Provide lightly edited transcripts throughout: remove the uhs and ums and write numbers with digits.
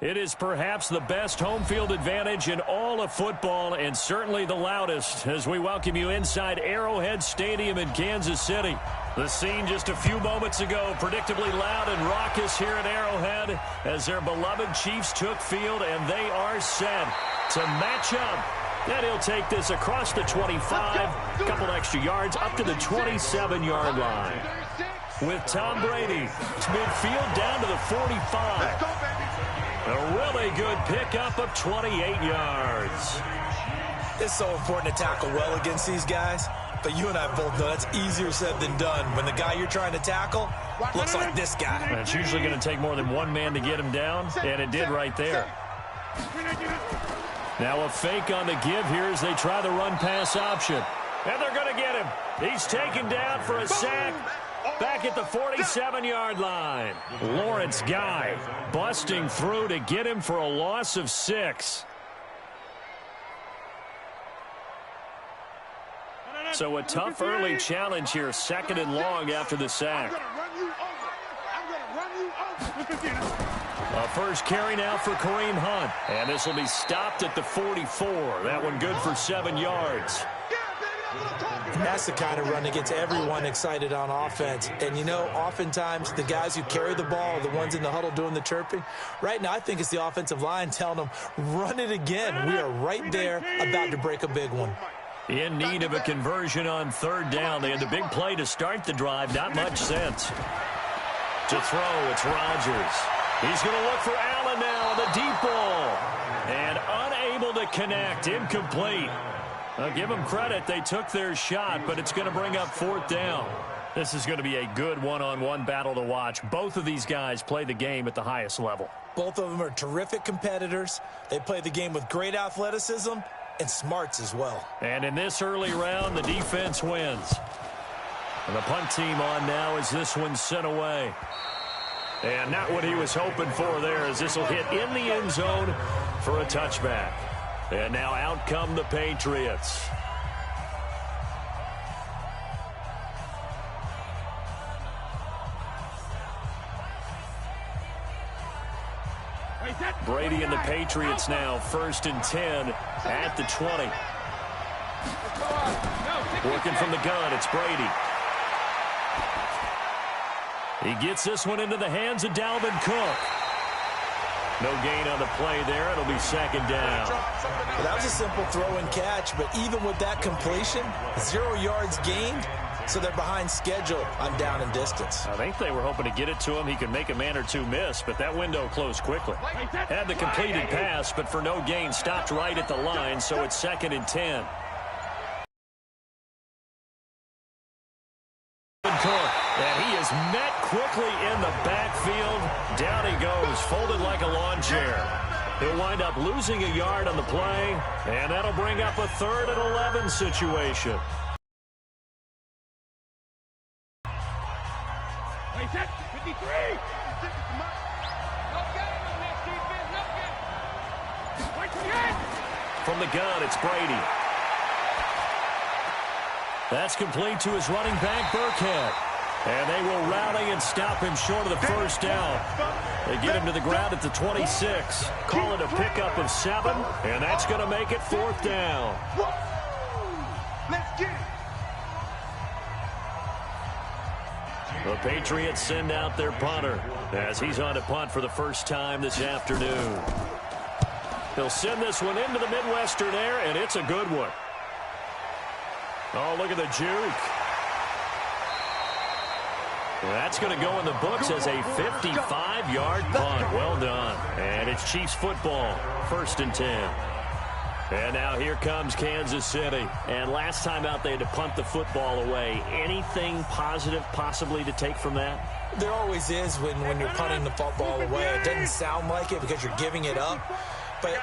It is perhaps the best home field advantage in all of football, and certainly the loudest, as we welcome you inside Arrowhead Stadium in Kansas City. The scene just a few moments ago, predictably loud and raucous here at Arrowhead as their beloved Chiefs took field, and they are set to match up. And he'll take this across the 25, a couple extra yards, up to the 27-yard line. With Tom Brady, it's midfield down to the 45. A really good pickup of 28 yards. It's so important to tackle well against these guys, but you and I both know that's easier said than done when the guy you're trying to tackle looks like this guy. And it's usually going to take more than one man to get him down, and it did right there. Now a fake on the give here as they try the run-pass option. And they're going to get him. He's taken down for a sack. Back at the 47-yard line. Lawrence Guy busting through to get him for a loss of 6. So a tough early challenge here, 2nd and long after the sack. A first carry now for Kareem Hunt. And this will be stopped at the 44. That one good for 7 yards. And that's the kind of run that gets everyone excited on offense. And, you know, oftentimes the guys who carry the ball are the ones in the huddle doing the chirping. Right now, I think it's the offensive line telling them, run it again. We are right there about to break a big one. In need of a conversion on 3rd down. They had the big play to start the drive. Not much sense. To throw, it's Rodgers. He's going to look for Allen now, the deep ball. And unable to connect, incomplete. I'll give them credit. They took their shot, but it's going to bring up 4th down. This is going to be a good one-on-one battle to watch. Both of these guys play the game at the highest level. Both of them are terrific competitors. They play the game with great athleticism and smarts as well. And in this early round, the defense wins. And the punt team on now as this one's sent away. And not what he was hoping for there, as this will hit in the end zone for a touchback. And now out come the Patriots. Brady and the Patriots now 1st and 10 at the 20. Working from the gun, it's Brady. He gets this one into the hands of Dalvin Cook. No gain on the play there. It'll be 2nd down. Well, that was a simple throw and catch, but even with that completion, 0 yards gained, so they're behind schedule on down and distance. I think they were hoping to get it to him. He could make a man or two miss, but that window closed quickly. Had the completed pass, but for no gain, stopped right at the line, so it's 2nd and 10. And he is met quickly in the backfield. Down he goes, folded like a lawn chair. He'll wind up losing a yard on the play, and that'll bring up a 3rd and 11 situation. From the gun, it's Brady. That's complete to his running back, Burkhead. And they will rally and stop him short of the 1st down. They get him to the ground at the 26. Call it a pickup of 7, and that's going to make it 4th down. Let's get it. The Patriots send out their punter as he's on to punt for the first time this afternoon. He'll send this one into the Midwestern air, and it's a good one. Oh, look at the juke. That's going to go in the books as a 55-yard punt. Well done. And it's Chiefs football, 1st and 10. And now here comes Kansas City. And last time out, they had to punt the football away. Anything positive possibly to take from that? There always is when you're punting the football away. It doesn't sound like it because you're giving it up. But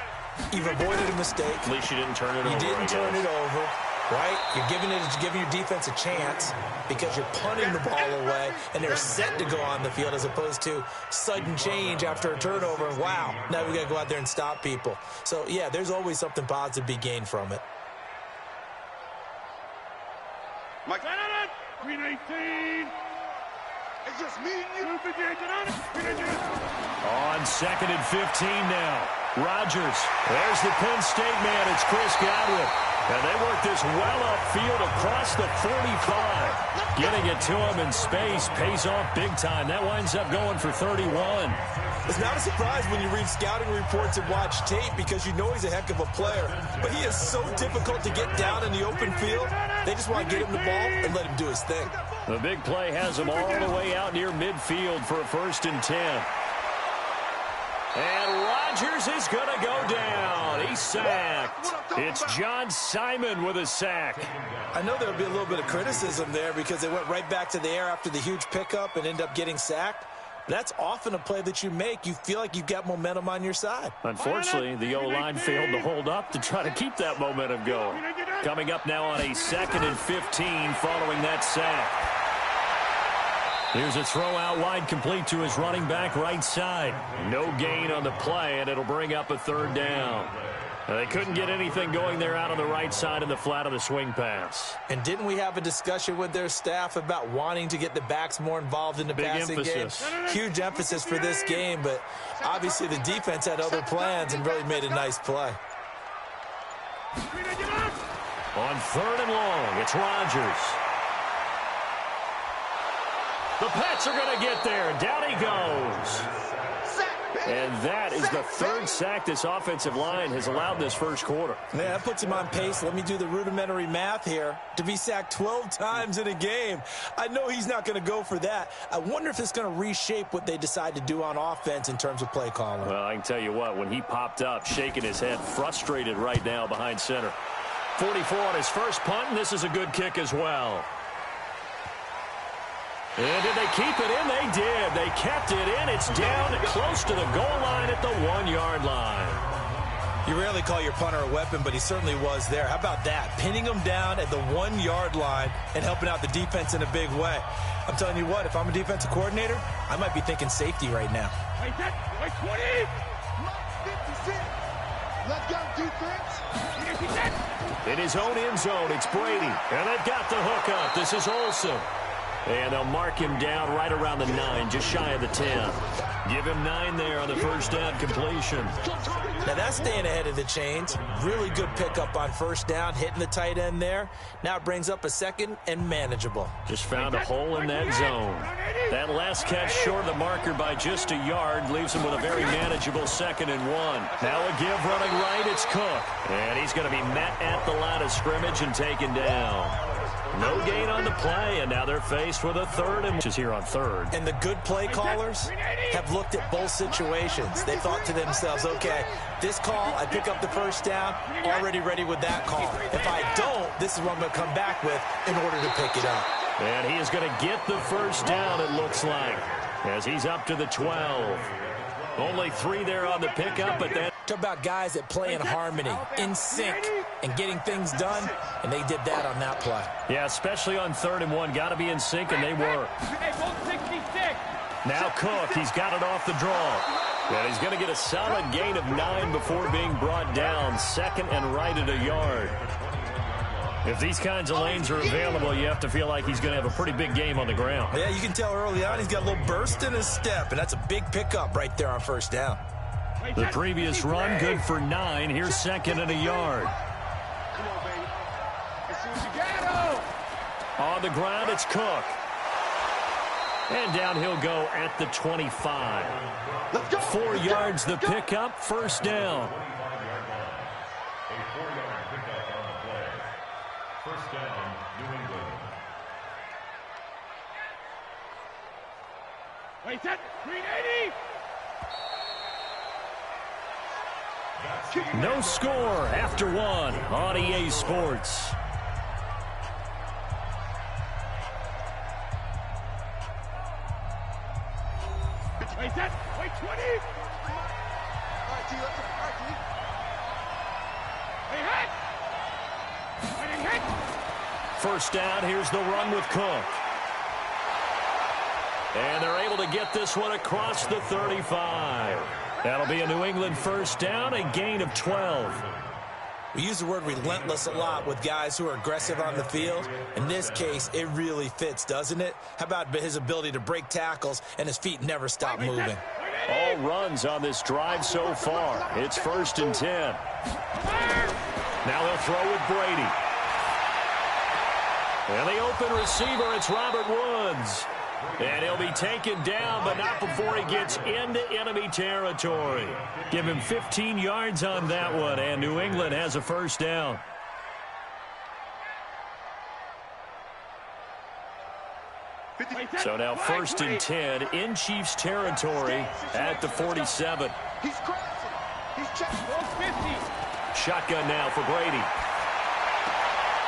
you've avoided a mistake. At least you didn't turn it over. You didn't turn it over. Right? You're giving your defense a chance because you're punting the ball away and they're set to go on the field as opposed to sudden change after a turnover. And wow, now we got to go out there and stop people. So, yeah, there's always something positive to be gained from it. Mike, 319. It's just me and you. On 2nd and 15 now. Rodgers. There's the Penn State man. It's Chris Godwin. And they work this well upfield across the 45. Getting it to him in space pays off big time. That winds up going for 31. It's not a surprise when you read scouting reports and watch tape because you know he's a heck of a player. But he is so difficult to get down in the open field. They just want to get him the ball and let him do his thing. The big play has him all the way out near midfield for a 1st and 10. And Rodgers is going to go down. He's sacked. It's John Simon with a sack. I know there'll be a little bit of criticism there because they went right back to the air after the huge pickup and end up getting sacked. That's often a play that you make. You feel like you've got momentum on your side. Unfortunately, the O-line failed to hold up to try to keep that momentum going. Coming up now on a 2nd and 15 following that sack. Here's a throw out wide, complete to his running back right side. No gain on the play, and it'll bring up a 3rd down. They couldn't get anything going there out on the right side in the flat of the swing pass. And didn't we have a discussion with their staff about wanting to get the backs more involved in the passing game? Huge emphasis for this game, but obviously the defense had other plans and really made a nice play. On 3rd and long, it's Rodgers. The Pats are going to get there. Down he goes. And that is the 3rd sack this offensive line has allowed this first quarter. Yeah, that puts him on pace. Let me do the rudimentary math here. To be sacked 12 times in a game, I know he's not going to go for that. I wonder if it's going to reshape what they decide to do on offense in terms of play calling. Well, I can tell you what, when he popped up, shaking his head, frustrated right now behind center. 44 on his first punt, and this is a good kick as well. And did they keep it in? They did. They kept it in. It's down close to the goal line at the 1-yard line. You rarely call your punter a weapon, but he certainly was there. How about that? Pinning him down at the 1-yard line and helping out the defense in a big way. I'm telling you what, if I'm a defensive coordinator, I might be thinking safety right now. Wait, 20. 56. Let's go, defense. In his own end zone, it's Brady. And they've got the hook up. This is Olsen. And they'll mark him down right around the 9, just shy of the 10. Give him 9 there on the first down completion. Now that's staying ahead of the chains. Really good pickup on first down, hitting the tight end there. Now it brings up a 2nd and manageable. Just found a hole in that zone. That last catch short of the marker by just a yard leaves him with a very manageable 2nd and 1. Now a give running right, it's Cook. And he's going to be met at the line of scrimmage and taken down. No gain on the play, and now they're faced with a 3rd and which is here on 3rd. And the good play callers have looked at both situations. They thought to themselves, okay, this call, I pick up the first down, already ready with that call. If I don't, this is what I'm going to come back with in order to pick it up. And he is going to get the first down, it looks like, as he's up to the 12. Only 3 there on the pickup, but then talk about guys that play in harmony, in sync, and getting things done, and they did that on that play. Yeah, especially on 3rd and 1. Got to be in sync, and they were. Now Cook, he's got it off the draw. And he's going to get a solid gain of 9 before being brought down. 2nd and right at a yard. If these kinds of lanes are available, you have to feel like he's going to have a pretty big game on the ground. Yeah, you can tell early on he's got a little burst in his step, and that's a big pickup right there on first down. The previous run, good for 9. Here's 2nd and a yard. Come on, baby. As soon as you get it. On the ground, it's Cook. And down he'll go at the 25. 4 yards the pickup, first down. First down, New England. Wait, set. 380. No score after 1 on EA Sports. Wait, set. Wait, 20. All right, T. All right, T. Hey, hit. First down, here's the run with Cook. And they're able to get this one across the 35. That'll be a New England first down, a gain of 12. We use the word relentless a lot with guys who are aggressive on the field. In this case, it really fits, doesn't it? How about his ability to break tackles and his feet never stop moving? all runs on this drive so far. It's 1st and 10. Now they'll throw with Brady. And the open receiver, it's Robert Woods. And he'll be taken down, but not before he gets into enemy territory. Give him 15 yards on that one, and New England has a 1st down. So now 1st and 10 in Chiefs territory at the 47. He's crossing. He's checking. 50. Shotgun now for Brady.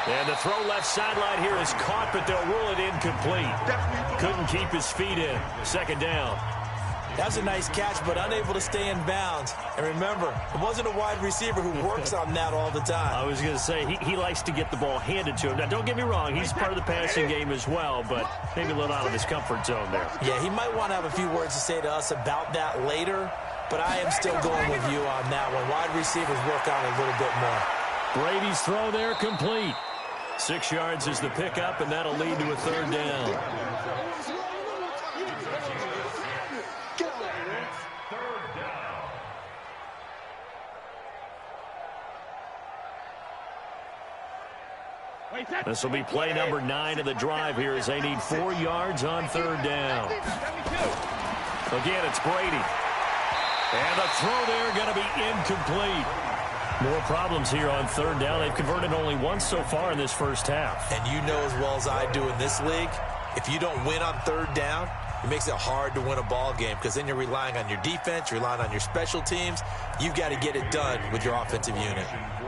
And the throw left sideline here is caught, but they'll rule it incomplete. Couldn't keep his feet in. 2nd down. That was a nice catch, but unable to stay in bounds. And remember, it wasn't a wide receiver who works on that all the time. I was going to say, he likes to get the ball handed to him. Now, don't get me wrong, he's part of the passing game as well, but maybe a little out of his comfort zone there. Yeah, he might want to have a few words to say to us about that later, but I am still going with you on that one. Wide receivers work on it a little bit more. Brady's throw there complete. 6 yards is the pickup, and that'll lead to a 3rd down. This will be play number 9 of the drive here as they need 4 yards on 3rd down. Again, it's Brady. And the throw there going to be incomplete. More problems here on 3rd down. They've converted only once so far in this first half. And you know as well as I do in this league, if you don't win on 3rd down, it makes it hard to win a ball game because then you're relying on your defense, you're relying on your special teams. You've got to get it done with your offensive unit.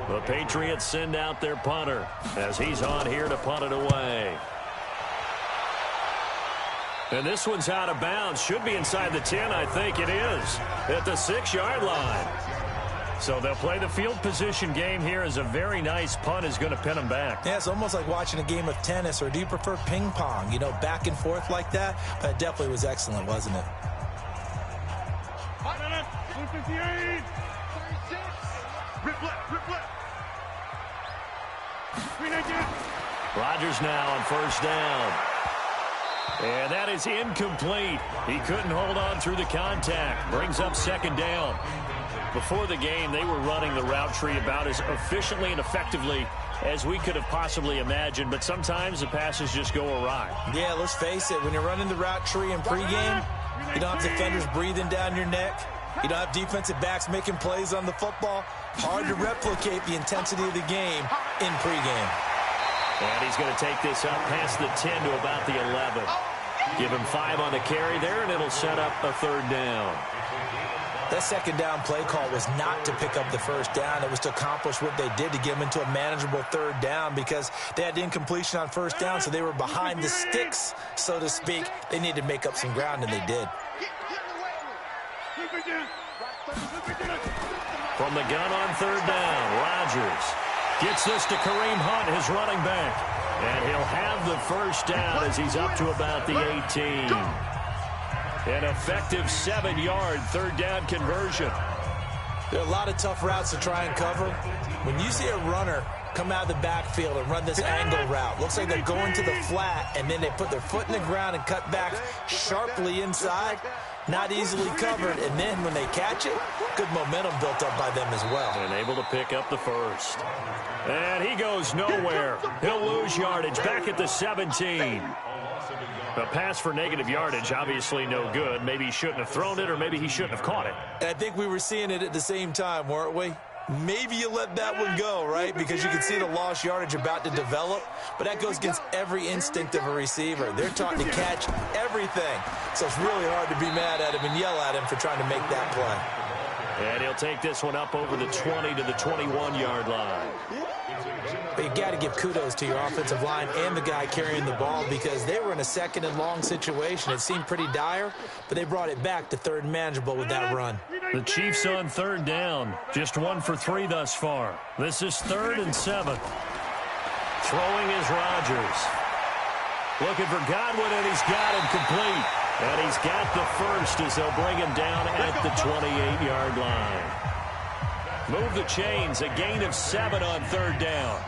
The Patriots send out their punter as he's on here to punt it away. And this one's out of bounds. Should be inside the 10, I think it is, at the 6-yard line. So they'll play the field position game here as a very nice punt is going to pin them back. Yeah, it's almost like watching a game of tennis, or do you prefer ping pong? You know, back and forth like that? But it definitely was excellent, wasn't it? 158. 36. Rip left. Rodgers now on 1st down. And that is incomplete. He couldn't hold on through the contact. Brings up 2nd down. Before the game, they were running the route tree about as efficiently and effectively as we could have possibly imagined, but sometimes the passes just go awry. Yeah, let's face it. When you're running the route tree in pregame, you don't have defenders breathing down your neck. You don't have defensive backs making plays on the football. Hard to replicate the intensity of the game in pregame. And he's going to take this up past the 10 to about the 11. Give him 5 on the carry there, and it'll set up a 3rd down. That 2nd down play call was not to pick up the 1st down. It was to accomplish what they did to get them into a manageable 3rd down because they had incompletion on 1st down, so they were behind the sticks, so to speak. They needed to make up some ground, and they did. From the gun on 3rd down, Rodgers gets this to Kareem Hunt, his running back. And he'll have the 1st down as he's up to about the 18. An effective 7-yard 3rd down conversion. There are a lot of tough routes to try and cover. When you see a runner come out of the backfield and run this angle route, looks like they're going to the flat, and then they put their foot in the ground and cut back sharply inside. Not easily covered, and then when they catch it, good momentum built up by them as well. And able to pick up the 1st. And he goes nowhere. He'll lose yardage back at the 17. A pass for negative yardage, obviously no good. Maybe he shouldn't have thrown it, or maybe he shouldn't have caught it. And I think we were seeing it at the same time, weren't we? Maybe you let that one go, right? Because you can see the lost yardage about to develop. But that goes against every instinct of a receiver. They're taught to catch everything. So it's really hard to be mad at him and yell at him for trying to make that play. And he'll take this one up over the 20 to the 21-yard line. But you got to give kudos to your offensive line and the guy carrying the ball because they were in a 2nd and long situation. It seemed pretty dire, but they brought it back to 3rd and manageable with that run. The Chiefs on 3rd down. Just 1 for 3 thus far. This is 3rd and 7. Throwing is Rodgers. Looking for Godwin, and he's got him complete. And he's got the 1st as they'll bring him down at the 28-yard line. Move the chains, a gain of 7 on 3rd down.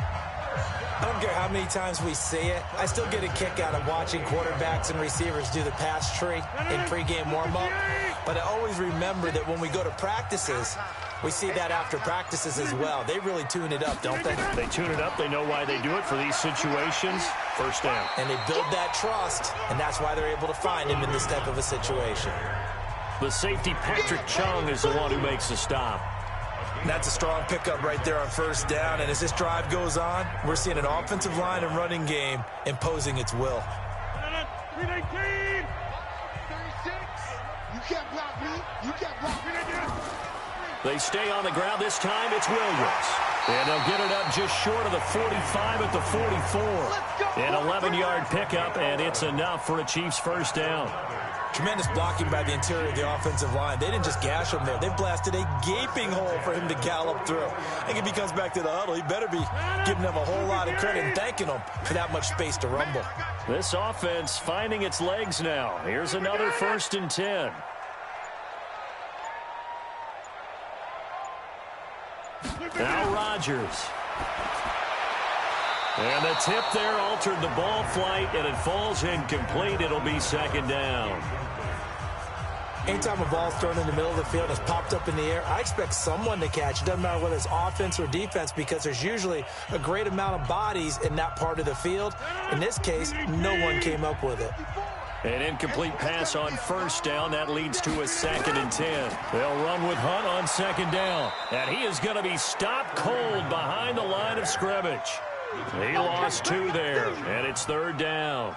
I don't care how many times we see it. I still get a kick out of watching quarterbacks and receivers do the pass tree in pregame warm-up. But I always remember that when we go to practices, we see that after practices as well. They really tune it up, don't they? They tune it up. They know why they do it for these situations. First down. And they build that trust, and that's why they're able to find him in this type of a situation. The safety, Patrick Chung, is the one who makes the stop. And that's a strong pickup right there on first down. And as this drive goes on, we're seeing an offensive line and running game imposing its will. 319. 36. You can't block me. You can't block me. They stay on the ground. This time it's Williams. And they'll get it up just short of the 45 at the 44. An 11-yard pickup, and it's enough for a Chiefs first down. Tremendous blocking by the interior of the offensive line. They didn't just gash him there. They blasted a gaping hole for him to gallop through. I think if he comes back to the huddle, he better be giving them a whole lot of credit and thanking them for that much space to rumble. This offense finding its legs now. Here's another 1st and 10. Now Rodgers. And the tip there altered the ball flight, and it falls incomplete. It'll be 2nd down. Anytime a ball's thrown in the middle of the field and it's popped up in the air, I expect someone to catch. It doesn't matter whether it's offense or defense, because there's usually a great amount of bodies in that part of the field. In this case, no one came up with it. An incomplete pass on first down. That leads to a 2nd and 10. They'll run with Hunt on 2nd down. And he is going to be stopped cold behind the line of scrimmage. He lost 2 there, and it's 3rd down.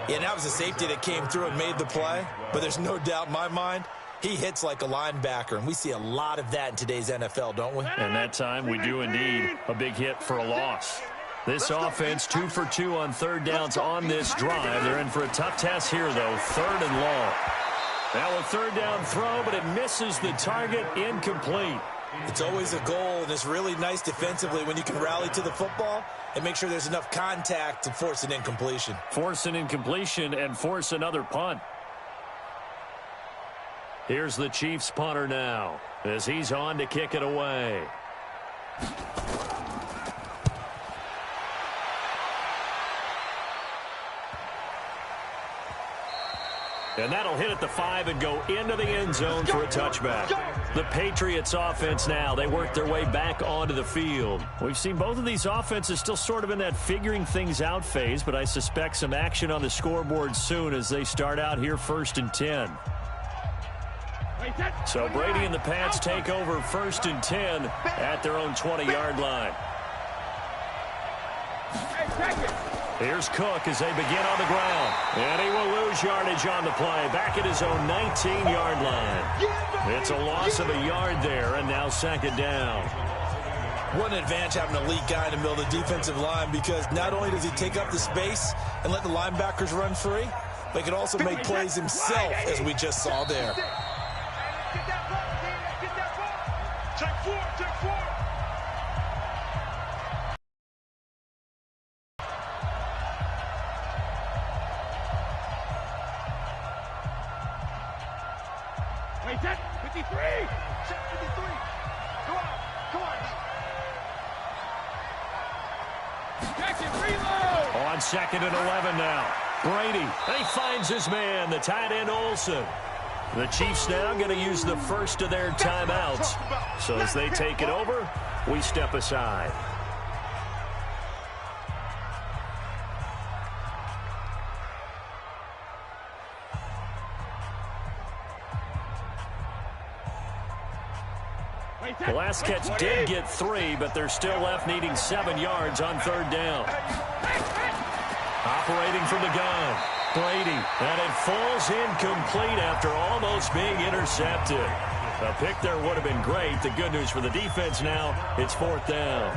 Yeah, and that was a safety that came through and made the play. But there's no doubt in my mind, he hits like a linebacker. And we see a lot of that in today's NFL, don't we? And that time we do indeed. A big hit for a loss. This offense 2 for 2 on 3rd downs on this drive. They're in for a tough test here, though. 3rd and long. Now a 3rd down throw, but it misses the target. Incomplete. It's always a goal, and it's really nice defensively when you can rally to the football and make sure there's enough contact to force an incompletion. Force an incompletion and force another punt. Here's the Chiefs punter now as he's on to kick it away. And that'll hit at the 5 and go into the end zone for a touchback. The Patriots offense now, they work their way back onto the field. We've seen both of these offenses still sort of in that figuring things out phase, but I suspect some action on the scoreboard soon as they start out here 1st and 10. So Brady and the Pats take over 1st and 10 at their own 20-yard line. Here's Cook as they begin on the ground. And he will lose yardage on the play. Back at his own 19-yard line. It's a loss of a yard there, and now 2nd down. What an advantage having an elite guy in the middle of the defensive line, because not only does he take up the space and let the linebackers run free, but he can also make plays himself, as we just saw there. Check 4, check 4. Wait, check 53. Check 53. Go on, go on. Jackson, reload. On 2nd and 11 now. Brady, he finds his man, the tight end Olsen. The Chiefs now going to use the first of their timeouts. So as they take it over, we step aside. The last catch did get 3, but they're still left needing 7 yards on 3rd down. Operating from the gun, Brady, and it falls incomplete after almost being intercepted. A pick there would have been great. The good news for the defense now, it's 4th down.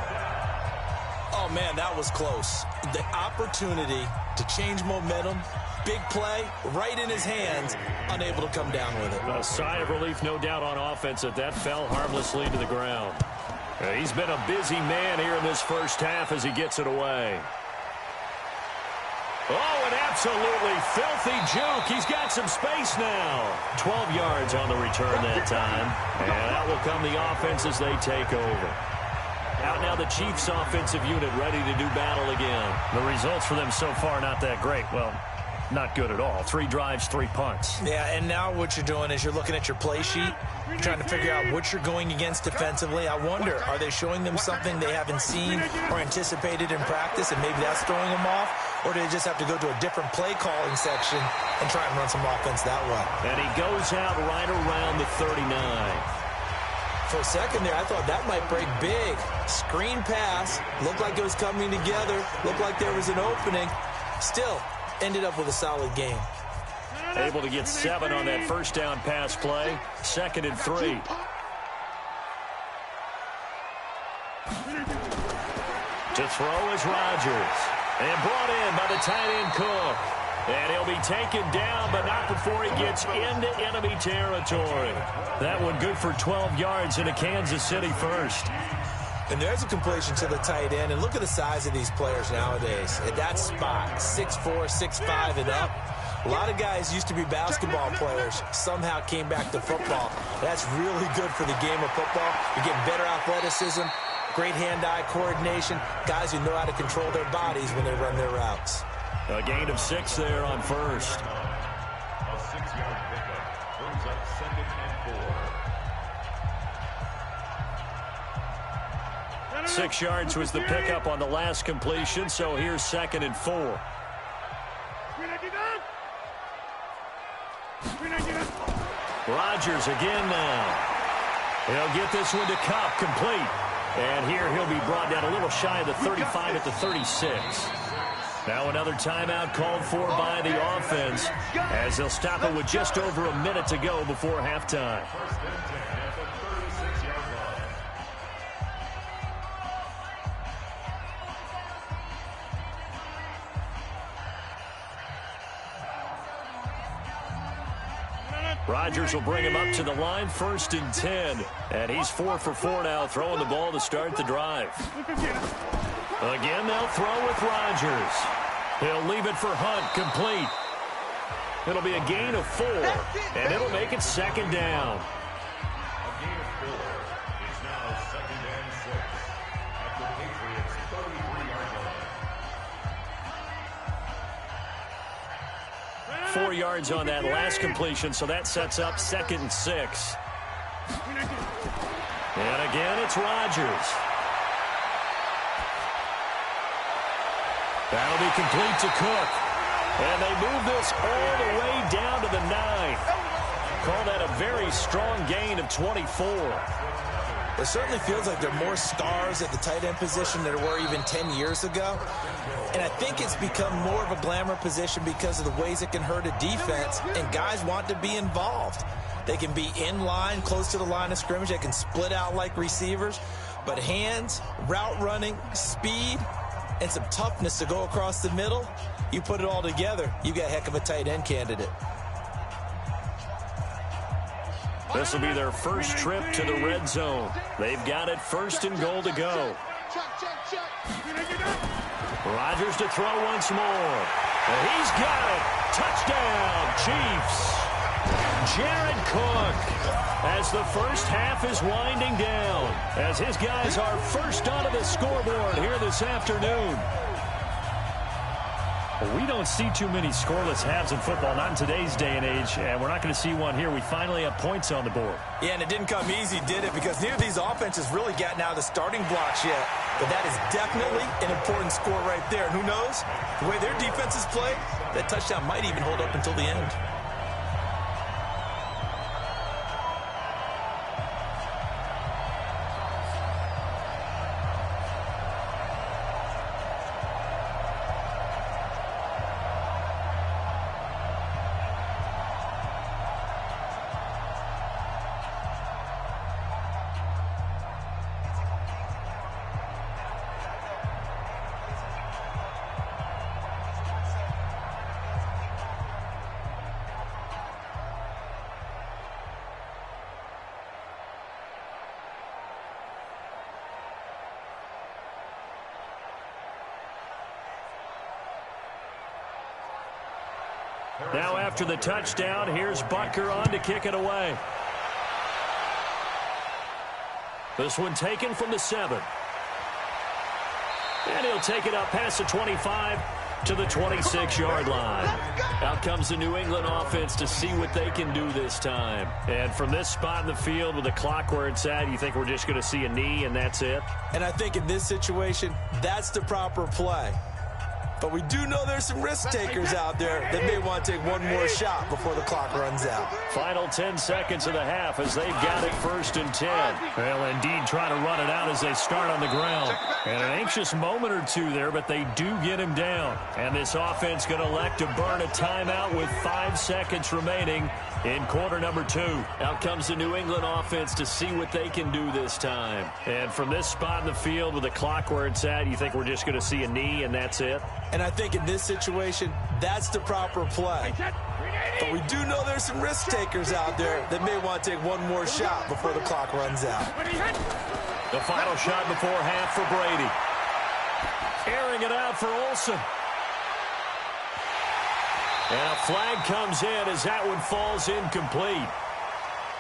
Oh, man, that was close. The opportunity to change momentum, big play, right in his hands, unable to come down with it. A sigh of relief, no doubt, on offense that fell harmlessly to the ground. He's been a busy man here in this first half as he gets it away. Oh, an absolutely filthy juke. He's got some space now. 12 yards on the return that time. And that will come the offense as they take over. Out now the Chiefs offensive unit ready to do battle again. The results for them so far not that great. Well, not good at all. 3 drives, 3 punts. Yeah, and now what you're doing is you're looking at your play sheet, trying to figure out what you're going against defensively. I wonder, are they showing them something they haven't seen or anticipated in practice, and maybe that's throwing them off? Or do they just have to go to a different play calling section and try and run some offense that way? And he goes out right around the 39. For a second there, I thought that might break big. Screen pass, looked like it was coming together, looked like there was an opening. Still, ended up with a solid game. Able to get 7 on that first down pass play. 2nd and 3. To throw is Rodgers. And brought in by the tight end Cook. And he'll be taken down, but not before he gets into enemy territory. That one good for 12 yards into Kansas City first. And there's a completion to the tight end. And look at the size of these players nowadays. At that spot, 6'4", 6'5", and up. A lot of guys used to be basketball players, somehow came back to football. That's really good for the game of football. You get better athleticism, great hand-eye coordination, guys who know how to control their bodies when they run their routes. A gain of 6 there on first. A 6-yard pickup brings up 2nd and 4. 6 yards was the pickup on the last completion, so here's 2nd and 4. Rodgers again now. He'll get this one to Kupp, complete. And here he'll be brought down a little shy of the 35 at the 36. Now another timeout called for by the offense as they'll stop it with just over a minute to go before halftime. Rodgers will bring him up to the line, 1st and 10. And he's 4 for 4 now, throwing the ball to start the drive. Again, they'll throw with Rodgers. He'll leave it for Hunt, complete. It'll be a gain of 4, and it'll make it 2nd down. A gain of 4. It's now 2nd and 6 at the Patriots' 33-yard line. 4 yards on that last completion, so that sets up 2nd and 6. And again, it's Rodgers. That'll be complete to Cook. And they move this all the way down to the 9. Call that a very strong gain of 24. It certainly feels like there are more stars at the tight end position than there were even 10 years ago. And I think it's become more of a glamour position because of the ways it can hurt a defense, and guys want to be involved. They can be in line, close to the line of scrimmage. They can split out like receivers. But hands, route running, speed, and some toughness to go across the middle, you put it all together, you got a heck of a tight end candidate. This will be their first trip to the red zone. They've got it 1st and goal to go. Rodgers to throw once more. And he's got it. Touchdown, Chiefs. Jared Cook, as the first half is winding down, as his guys are first onto the scoreboard here this afternoon. We don't see too many scoreless halves in football, not in today's day and age, and we're not going to see one here. We finally have points on the board. Yeah, and it didn't come easy, did it? Because neither of these offenses really gotten out of the starting blocks yet. But that is definitely an important score right there. And who knows? The way their defenses play, that touchdown might even hold up until the end. Now after the touchdown, here's Butker on to kick it away. This one taken from the 7. And he'll take it up past the 25 to the 26-yard line. Out comes the New England offense to see what they can do this time. And from this spot in the field with the clock where it's at, you think we're just going to see a knee and that's it? And I think in this situation, that's the proper play. But we do know there's some risk takers out there that may want to take one more shot before the clock runs out. Final 10 seconds of the half as they've got it 1st and 10. Well, indeed, trying to run it out as they start on the ground. And an anxious moment or two there, but they do get him down. And this offense going to elect to burn a timeout with 5 seconds remaining in quarter number 2. Out comes the New England offense to see what they can do this time. And from this spot in the field with the clock where it's at, you think we're just going to see a knee and that's it? And I think in this situation, that's the proper play. But we do know there's some risk takers out there that may want to take one more shot before the clock runs out. The final shot before half for Brady. Airing it out for Olsen. And a flag comes in as that one falls incomplete.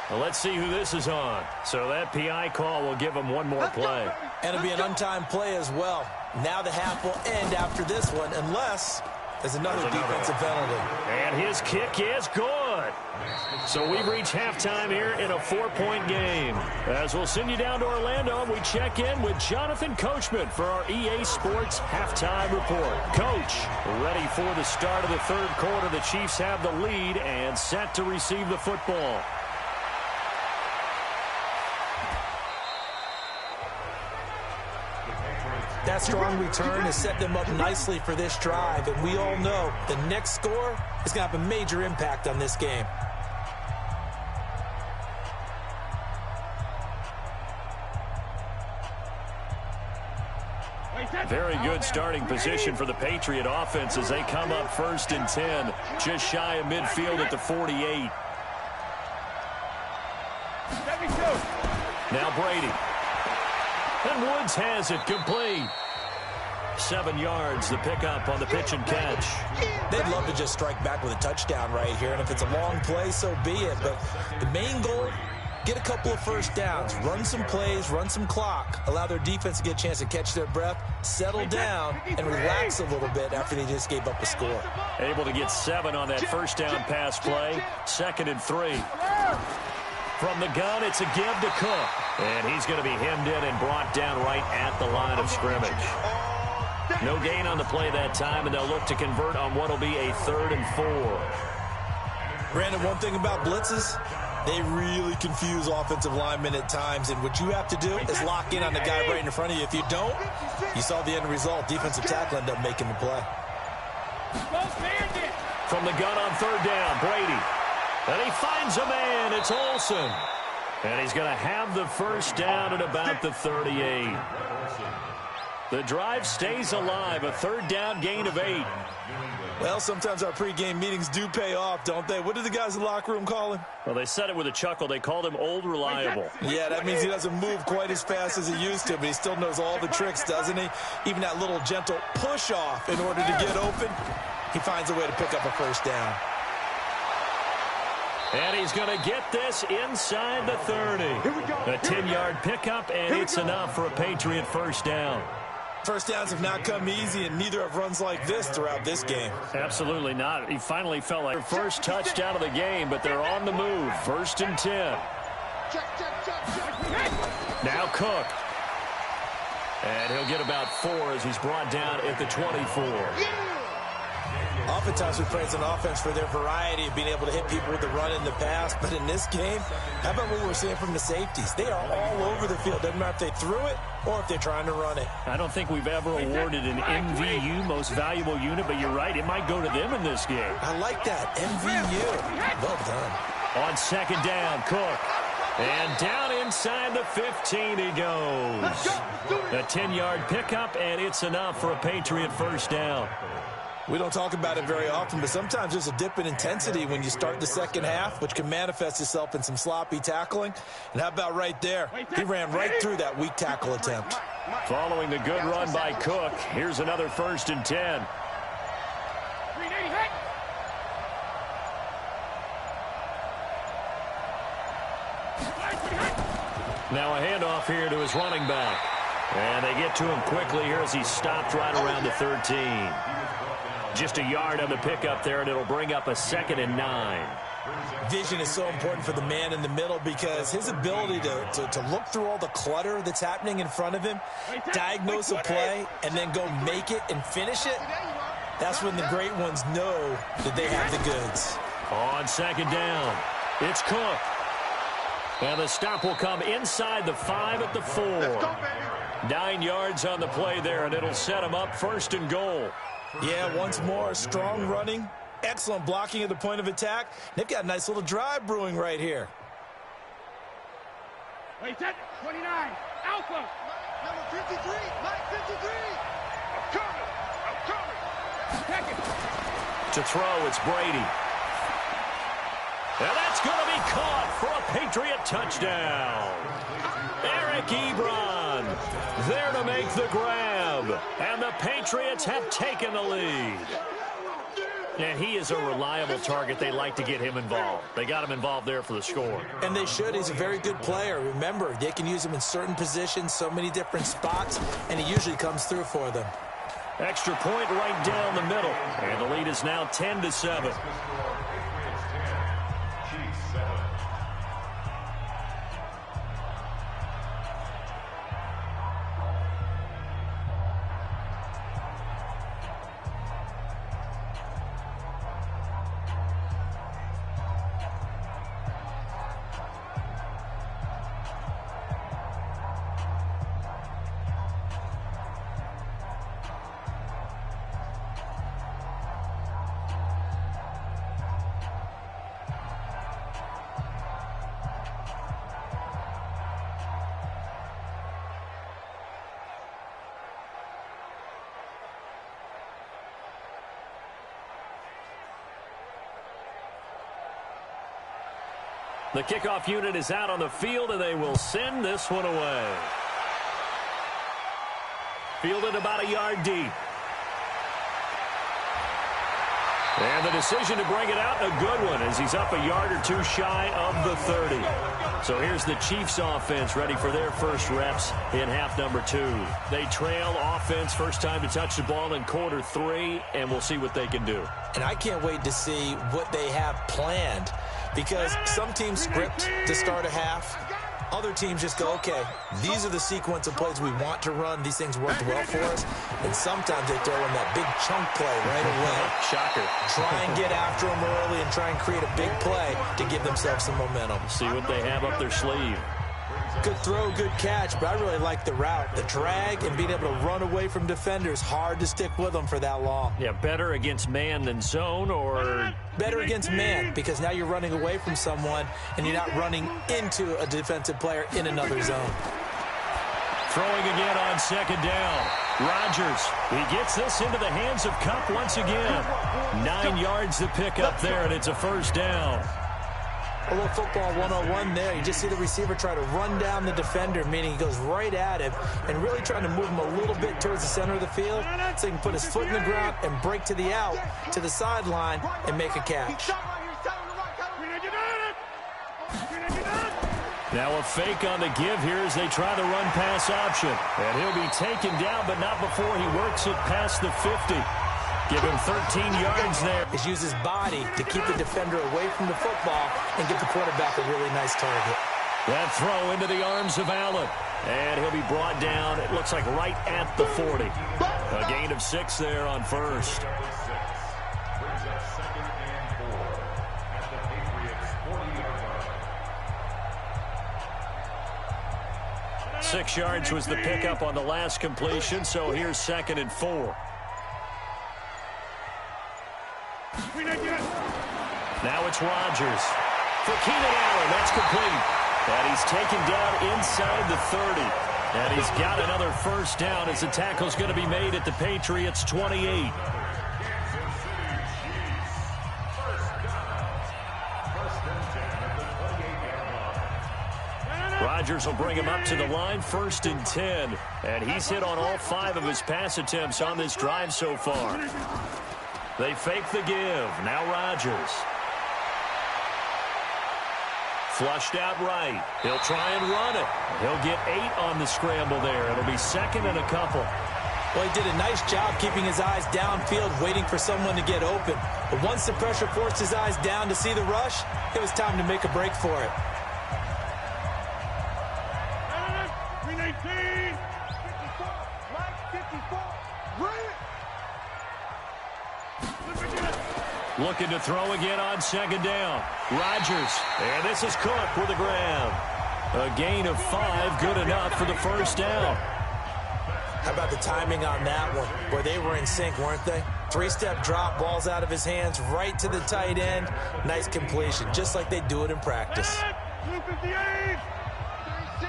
Well, let's see who this is on. So that PI call will give him one more play. And it'll be an untimed play as well. Now the half will end after this one unless there's another defensive penalty. And his kick is good. So we've reached halftime here in a 4-point game. As we'll send you down to Orlando, we check in with Jonathan Coachman for our EA Sports Halftime Report. Coach, ready for the start of the 3rd quarter. The Chiefs have the lead and set to receive the football. That strong return has set them up nicely for this drive, and we all know the next score is going to have a major impact on this game. Very good starting position for the Patriot offense as they come up 1st and 10, just shy of midfield at the 48. Now Brady. And Woods has it complete. 7 yards, the pickup on the pitch and catch. They'd love to just strike back with a touchdown right here, and if it's a long play, so be it. But the main goal, get a couple of first downs, run some plays, run some clock, allow their defense to get a chance to catch their breath, settle down, and relax a little bit after they just gave up a score. Able to get 7 on that first down pass play. 2nd and 3. From the gun, it's a give to Cook. And he's going to be hemmed in and brought down right at the line of scrimmage. No gain on the play that time, and they'll look to convert on what will be a 3rd and 4. Brandon, one thing about blitzes, they really confuse offensive linemen at times, and what you have to do is lock in on the guy right in front of you. If you don't, you saw the end result. Defensive tackle ended up making the play. From the gun on 3rd down, Brady. And he finds a man. It's Olsen. And he's going to have the first down at about the 38. The drive stays alive. A 3rd down gain of 8. Well, sometimes our pregame meetings do pay off, don't they? What did the guys in the locker room call him? Well, they said it with a chuckle. They called him Old Reliable. Yeah, that means he doesn't move quite as fast as he used to, but he still knows all the tricks, doesn't he? Even that little gentle push-off in order to get open, he finds a way to pick up a first down. And he's going to get this inside the 30. A 10-yard pickup, and it's enough for a Patriot first down. First downs have not come easy, and neither have runs like this throughout this game. Absolutely not. He finally felt like first touchdown of the game, but they're on the move. 1st and 10. Now Cook. And he'll get about 4 as he's brought down at the 24. Oftentimes we praise an offense for their variety of being able to hit people with the run in the pass, but in this game, how about what we're seeing from the safeties? They are all over the field. Doesn't matter if they threw it or if they're trying to run it. I don't think we've ever awarded an MVU, most valuable unit, but you're right, it might go to them in this game. I like that, MVU. Well done. On 2nd down, Cook. And down inside the 15 he goes. A 10-yard pickup, and it's enough for a Patriot first down. We don't talk about it very often, but sometimes there's a dip in intensity when you start the second half, which can manifest itself in some sloppy tackling. And how about right there? He ran right through that weak tackle attempt. Following the good run by Cook, here's another 1st and 10. Now a handoff here to his running back. And they get to him quickly here as he stopped right around the 13. Just a yard on the pickup there, and it'll bring up a 2nd and 9. Vision is so important for the man in the middle because his ability to look through all the clutter that's happening in front of him, diagnose a play, and then go make it and finish it, that's when the great ones know that they have the goods. On 2nd down, it's Cook. And the stop will come inside the 5 at the 4. 9 yards on the play there, and it'll set him up 1st and goal. Yeah, once more, strong running, excellent blocking at the point of attack. They've got a nice little drive brewing right here. Wait, set, 29, Alpha. Number 53, Mike 53. I'm coming. Second. To throw, it's Brady. And that's going to be caught for a Patriot touchdown. Eric Ebron there to make the grab. And the Patriots have taken the lead. And he is a reliable target. They like to get him involved. They got him involved there for the score. And they should. He's a very good player. Remember, they can use him in certain positions, so many different spots, and he usually comes through for them. Extra point right down the middle. And the lead is now 10-7. The kickoff unit is out on the field, and they will send this one away. Fielded about a yard deep. And the decision to bring it out, a good one, as he's up a yard or two shy of the 30. So here's the Chiefs offense ready for their first reps in half number 2. They trail offense, first time to touch the ball in quarter 3, and we'll see what they can do. And I can't wait to see what they have planned, because some teams script to start a half. Other teams just go, okay, these are the sequence of plays we want to run. These things worked well for us. And sometimes they throw in that big chunk play right away. Shocker. Try and get after them early and try and create a big play to give themselves some momentum. See what they have up their sleeve. Good throw, good catch, but I really like the route. The drag and being able to run away from defenders, hard to stick with them for that long. Yeah, better against man than zone, or? Better against man, because now you're running away from someone and you're not running into a defensive player in another zone. Throwing again on second down. Rodgers, he gets this into the hands of Kupp once again. 9 yards to pick up there, and it's a first down. A little football 101 there. You just see the receiver try to run down the defender, meaning he goes right at him and really trying to move him a little bit towards the center of the field so he can put his foot in the ground and break to the out, to the sideline, and make a catch. Now a fake on the give here as they try the run-pass option. And he'll be taken down, but not before he works it past the 50. Give him 13 yards there. He uses his body to keep the defender away from the football and get the quarterback a really nice target. That throw into the arms of Allen. And he'll be brought down, it looks like right at the 40. A gain of 6 there on first. 6 yards was the pickup on the last completion, so here's 2nd and 4. Now it's Rodgers. For Keenan Allen, that's complete. And he's taken down inside the 30. And he's got another first down as the tackle's going to be made at the Patriots' 28. Rodgers will bring him up to the line, 1st and 10. And he's hit on all 5 of his pass attempts on this drive so far. They fake the give. Now Rodgers. Flushed out right. He'll try and run it. He'll get 8 on the scramble there. It'll be 2nd and a couple. Well, he did a nice job keeping his eyes downfield, waiting for someone to get open. But once the pressure forced his eyes down to see the rush, it was time to make a break for it. 319, 54, Mike 54, right. Looking to throw again on 2nd down. Rodgers. And this is Cook with a grab. A gain of 5, good enough for the first down. How about the timing on that one, where they were in sync, weren't they? 3-step drop, balls out of his hands, right to the tight end. Nice completion, just like they do it in practice. 258, 36.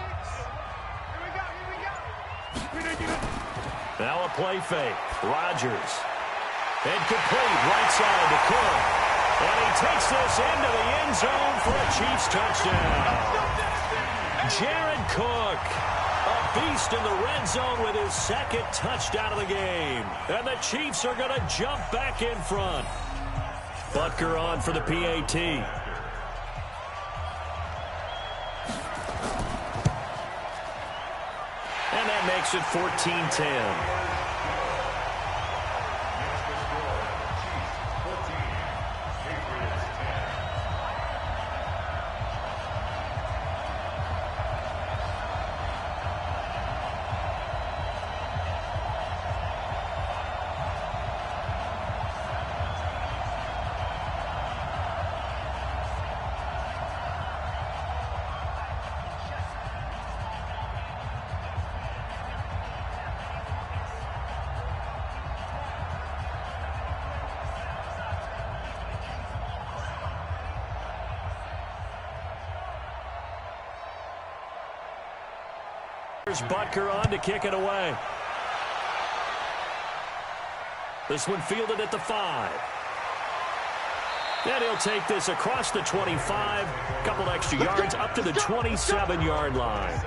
Here we go. Now a play fake. Rodgers. And complete right side to Cook. And he takes this into the end zone for a Chiefs touchdown. Jared Cook. A beast in the red zone with his 2nd touchdown of the game. And the Chiefs are going to jump back in front. Butker on for the PAT. And that makes it 14-10. Here's Butker on to kick it away. This one fielded at the 5. And he'll take this across the 25. A couple extra yards up to the 27-yard line.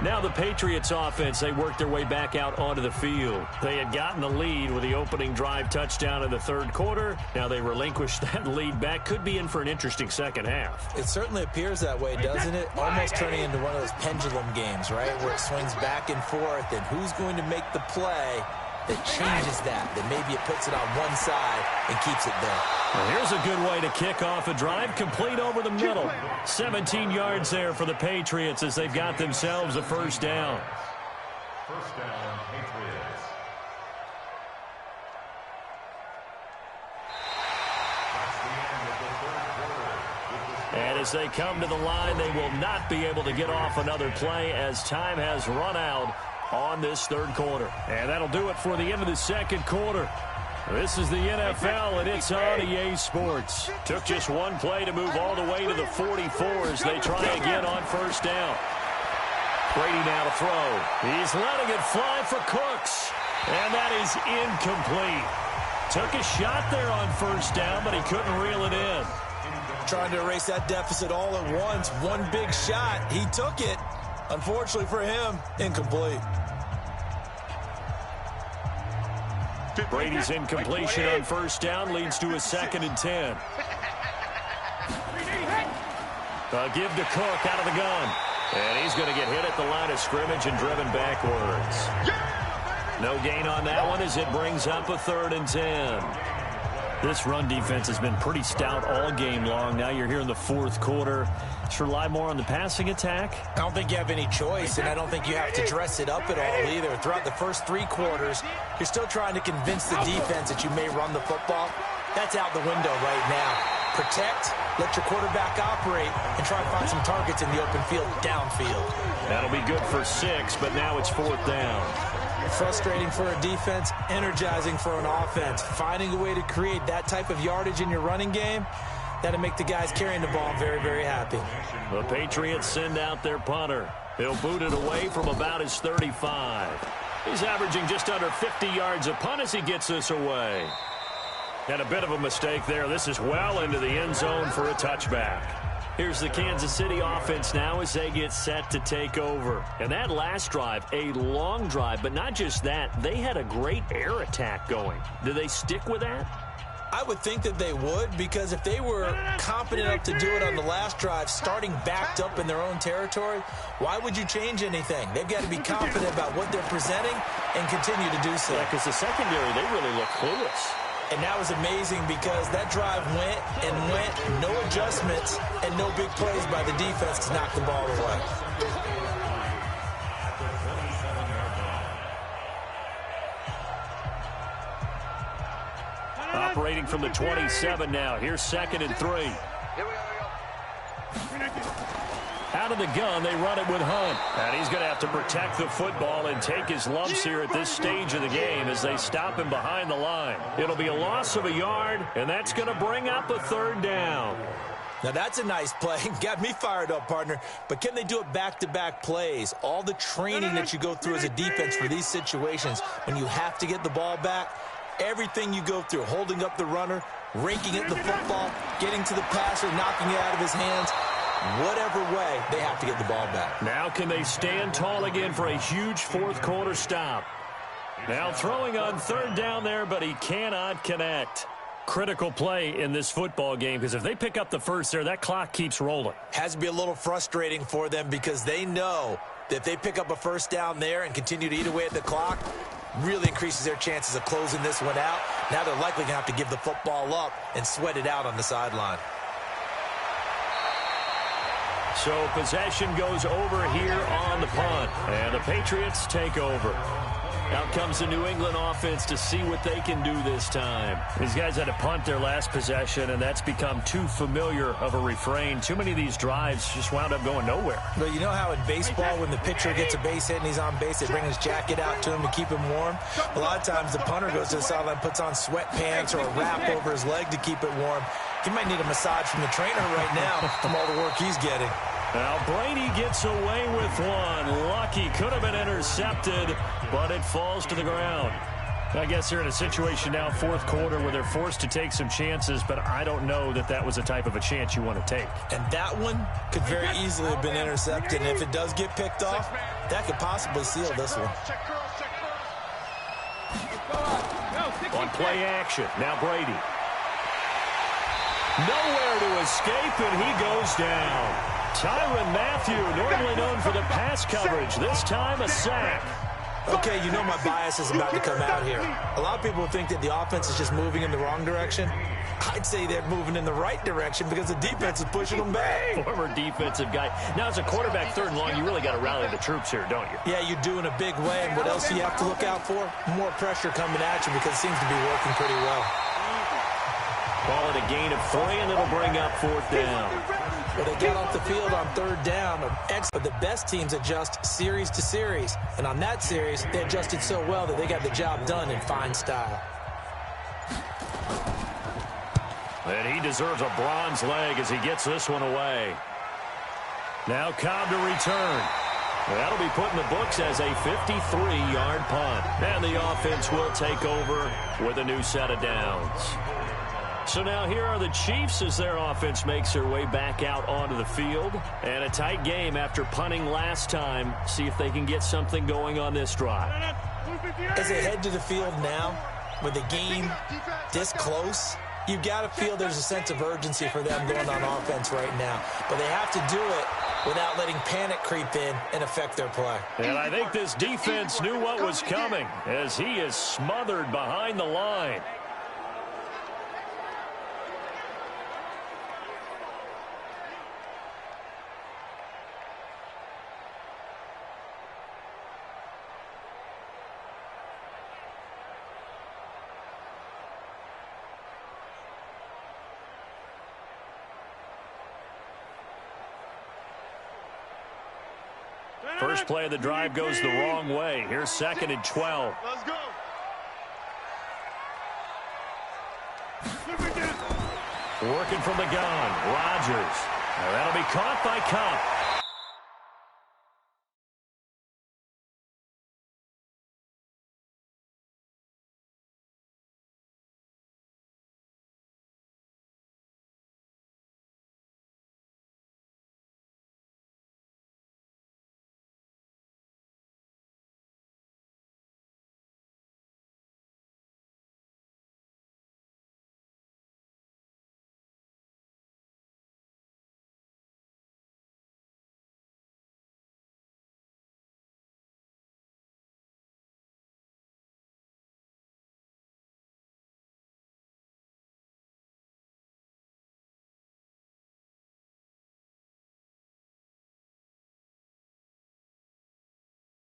Now the Patriots offense, they work their way back out onto the field. They had gotten the lead with the opening drive touchdown in the 3rd quarter. Now they relinquished that lead back. Could be in for an interesting second half. It certainly appears that way, doesn't it? Almost turning into one of those pendulum games, right? Where it swings back and forth, and who's going to make the play that changes that maybe it puts it on one side and keeps it there. Well, here's a good way to kick off a drive, complete over the middle. 17 yards there for the Patriots as they've got themselves a first down. First down, Patriots. That's the end of the 3rd quarter. And as they come to the line, they will not be able to get off another play as time has run out on this 3rd quarter. And that'll do it for the end of the 2nd quarter. This is the NFL, and it's on EA Sports. Took just one play to move all the way to the 44s. They try again on first down. Brady now to throw. He's letting it fly for Cooks. And that is incomplete. Took a shot there on first down, but he couldn't reel it in. Trying to erase that deficit all at once. One big shot. He took it. Unfortunately for him, incomplete. Brady's incompletion on first down leads to a 2nd and 10. A give to Cook out of the gun. And he's going to get hit at the line of scrimmage and driven backwards. No gain on that one as it brings up a 3rd and 10. This run defense has been pretty stout all game long. Now you're here in the 4th quarter. Should rely more on the passing attack? I don't think you have any choice, and I don't think you have to dress it up at all either. Throughout the first 3 quarters, you're still trying to convince the defense that you may run the football. That's out the window right now. Protect, let your quarterback operate, and try to find some targets in the open field downfield. That'll be good for 6, but now it's 4th down. Frustrating for a defense, energizing for an offense. Finding a way to create that type of yardage in your running game, that'll make the guys carrying the ball very, very happy. The Patriots send out their punter. He'll boot it away from about his 35. He's averaging just under 50 yards a punt as he gets this away. And a bit of a mistake there. This is well into the end zone for a touchback. Here's the Kansas City offense now as they get set to take over. And that last drive, a long drive, but not just that. They had a great air attack going. Do they stick with that? I would think that they would, because if they were confident enough to do it on the last drive, starting backed up in their own territory, why would you change anything? They've got to be confident about what they're presenting and continue to do so. Yeah, because the secondary, they really look clueless. And that was amazing because that drive went and went, no adjustments and no big plays by the defense to knock the ball away. Operating from the 27 now. Here's 2nd and 3. Out of the gun, they run it with Hunt. And he's going to have to protect the football and take his lumps here at this stage of the game as they stop him behind the line. It'll be a loss of a yard, and that's going to bring up a 3rd down. Now, that's a nice play. Got me fired up, partner. But can they do it back-to-back plays? All the training that you go through as a defense for these situations, when you have to get the ball back, everything you go through, holding up the runner, raking at the football, getting to the passer, knocking it out of his hands, whatever way, they have to get the ball back. Now can they stand tall again for a huge 4th quarter stop? Now throwing on 3rd down there, but he cannot connect. Critical play in this football game, because if they pick up the first there, that clock keeps rolling. Has to be a little frustrating for them because they know that if they pick up a 1st down there and continue to eat away at the clock, really increases their chances of closing this one out. Now they're likely going to have to give the football up and sweat it out on the sideline. So possession goes over here on the punt, and the Patriots take over. Out comes the New England offense to see what they can do this time. These guys had to punt their last possession, and that's become too familiar of a refrain. Too many of these drives just wound up going nowhere. But you know how in baseball, when the pitcher gets a base hit and he's on base, they bring his jacket out to him to keep him warm? A lot of times the punter goes to the sideline, puts on sweatpants or a wrap over his leg to keep it warm. He might need a massage from the trainer right now from all the work he's getting. Now Brady gets away with one. Lucky, could have been intercepted, but it falls to the ground. I guess they're in a situation now, 4th quarter, where they're forced to take some chances, but I don't know that that was the type of a chance you want to take. And that one could very easily have been intercepted. And if it does get picked off, that could possibly seal this one. On play action, now Brady. Nowhere to escape, and he goes down. Tyrann Mathieu, normally known for the pass coverage, this time a sack. Okay, you know my bias is about to come out here. A lot of people think that the offense is just moving in the wrong direction. I'd say they're moving in the right direction because the defense is pushing them back. Former defensive guy. Now, as a quarterback 3rd and long, you really got to rally the troops here, don't you? Yeah, you do in a big way. And what else do you have to look out for? More pressure coming at you because it seems to be working pretty well. Ball at a gain of 3, and it'll bring up 4th down. Well, they got off the field on 3rd down. But the best teams adjust series to series. And on that series, they adjusted so well that they got the job done in fine style. And he deserves a bronze leg as he gets this one away. Now Cobb to return. That'll be put in the books as a 53-yard punt. And the offense will take over with a new set of downs. So now here are the Chiefs as their offense makes their way back out onto the field. And a tight game after punting last time. See if they can get something going on this drive. As they head to the field now, with the game this close, you've got to feel there's a sense of urgency for them going on offense right now. But they have to do it without letting panic creep in and affect their play. And I think this defense knew what was coming as he is smothered behind the line. First play of the drive goes the wrong way. Here's 2nd and 12. Let's go. Working from the gun, Rodgers. Now that'll be caught by Cup.